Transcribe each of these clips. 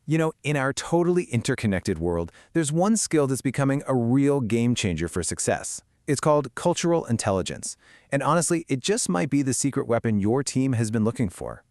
You know, in our totally interconnected world, there's one skill that's becoming a real game changer for success. It's called cultural intelligence. And honestly, it just might be the secret weapon your team has been looking for.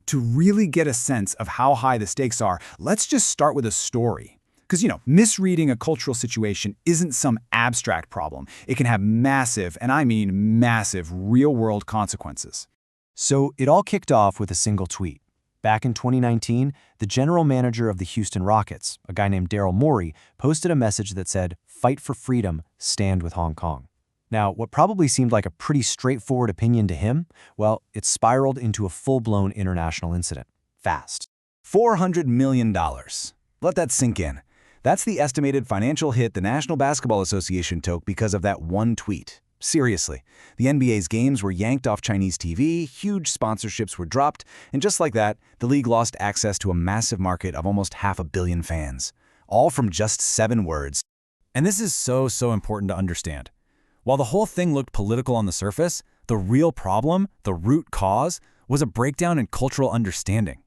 To really get a sense of how high the stakes are, let's just start with a story. Because, misreading a cultural situation isn't some abstract problem. It can have massive, and I mean massive, real-world consequences. So it all kicked off with a single tweet. Back in 2019, the general manager of the Houston Rockets, a guy named Daryl Morey, posted a message that said, "Fight for freedom, stand with Hong Kong." Now, what probably seemed like a pretty straightforward opinion to him, well, it spiraled into a full-blown international incident. Fast. $400 million. Let that sink in. That's the estimated financial hit the National Basketball Association took because of that one tweet. Seriously, the NBA's games were yanked off Chinese TV, huge sponsorships were dropped, and just like that, the league lost access to a massive market of almost 500 million fans. All from just 7 words. And this is so important to understand. While the whole thing looked political on the surface, the real problem, the root cause, was a breakdown in cultural understanding.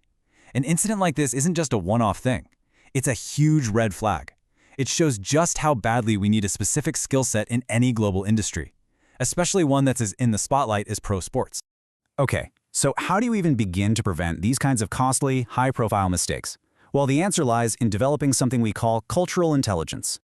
An incident like this isn't just a one-off thing. It's a huge red flag. It shows just how badly we need a specific skill set in any global industry, especially one that's as in the spotlight as pro sports. Okay, so how do you even begin to prevent these kinds of costly, high-profile mistakes? Well, the answer lies in developing something we call cultural intelligence.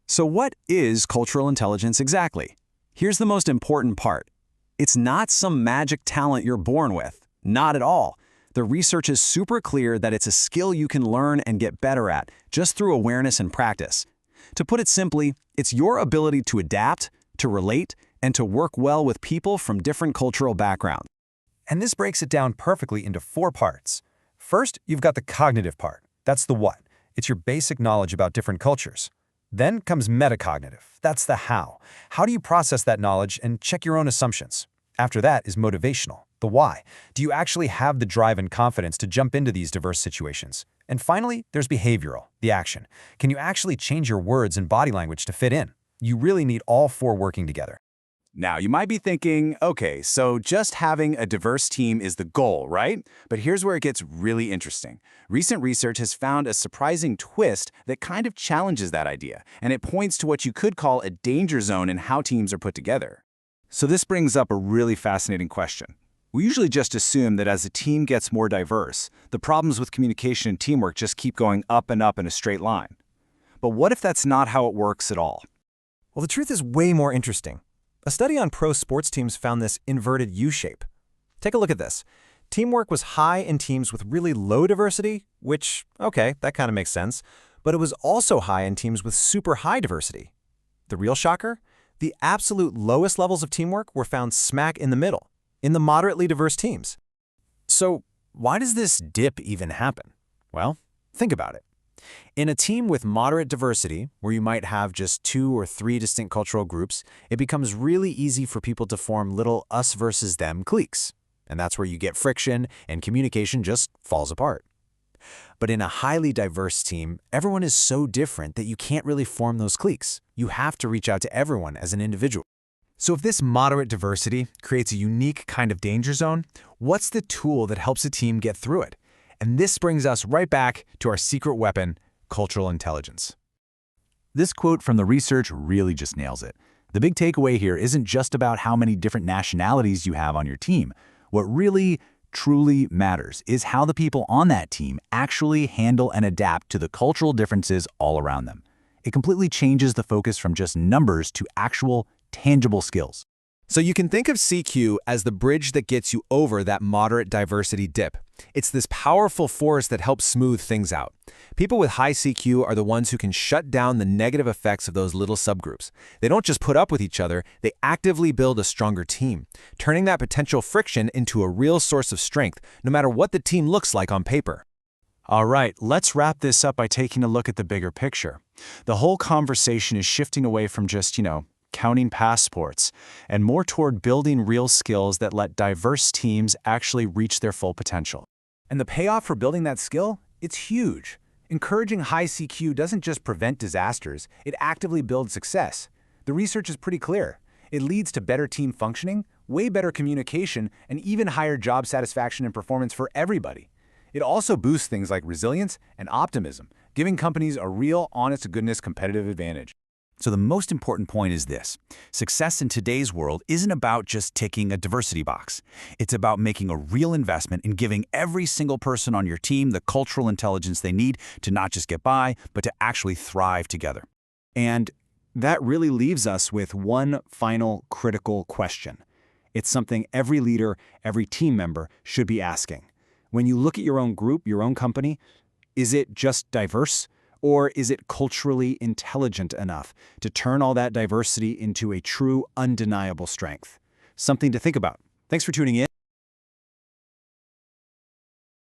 So what is cultural intelligence exactly? Here's the most important part. It's not some magic talent you're born with. Not at all. The research is super clear that it's a skill you can learn and get better at, just through awareness and practice. To put it simply, it's your ability to adapt, to relate, and to work well with people from different cultural backgrounds. And this breaks it down perfectly into 4 parts. First, you've got the cognitive part. That's the what. It's your basic knowledge about different cultures. Then comes metacognitive. That's the how. How do you process that knowledge and check your own assumptions? After that is motivational, the why. Do you actually have the drive and confidence to jump into these diverse situations? And finally, there's behavioral, the action. Can you actually change your words and body language to fit in? You really need all 4 working together. Now, you might be thinking, okay, so just having a diverse team is the goal, right? But here's where it gets really interesting. Recent research has found a surprising twist that kind of challenges that idea, and it points to what you could call a danger zone in how teams are put together. So this brings up a really fascinating question. We usually just assume that as a team gets more diverse, the problems with communication and teamwork just keep going up and up in a straight line. But what if that's not how it works at all? Well, the truth is way more interesting. A study on pro sports teams found this inverted U-shape. Take a look at this. Teamwork was high in teams with really low diversity, which, okay, that kind of makes sense, but it was also high in teams with super high diversity. The real shocker? The absolute lowest levels of teamwork were found smack in the middle, in the moderately diverse teams. So why does this dip even happen? Well, think about it. In a team with moderate diversity, where you might have just 2 or 3 distinct cultural groups, it becomes really easy for people to form little us versus them cliques. And that's where you get friction and communication just falls apart. But in a highly diverse team, everyone is so different that you can't really form those cliques. You have to reach out to everyone as an individual. So if this moderate diversity creates a unique kind of danger zone, what's the tool that helps a team get through it? And this brings us right back to our secret weapon, cultural intelligence. This quote from the research really just nails it. The big takeaway here isn't just about how many different nationalities you have on your team. What really, truly matters is how the people on that team actually handle and adapt to the cultural differences all around them. It completely changes the focus from just numbers to actual, tangible skills. So you can think of CQ as the bridge that gets you over that moderate diversity dip. It's this powerful force that helps smooth things out. People with high CQ are the ones who can shut down the negative effects of those little subgroups. They don't just put up with each other, they actively build a stronger team, turning that potential friction into a real source of strength, no matter what the team looks like on paper. All right, let's wrap this up by taking a look at the bigger picture. The whole conversation is shifting away from just, counting passports, and more toward building real skills that let diverse teams actually reach their full potential. And the payoff for building that skill? It's huge. Encouraging high CQ doesn't just prevent disasters, it actively builds success. The research is pretty clear. It leads to better team functioning, way better communication, and even higher job satisfaction and performance for everybody. It also boosts things like resilience and optimism, giving companies a real, honest-to-goodness competitive advantage. So the most important point is this. Success in today's world isn't about just ticking a diversity box. It's about making a real investment in giving every single person on your team the cultural intelligence they need to not just get by, but to actually thrive together. And that really leaves us with one final critical question. It's something every leader, every team member should be asking. When you look at your own group, your own company, is it just diverse? Or is it culturally intelligent enough to turn all that diversity into a true, undeniable strength? Something to think about. Thanks for tuning in.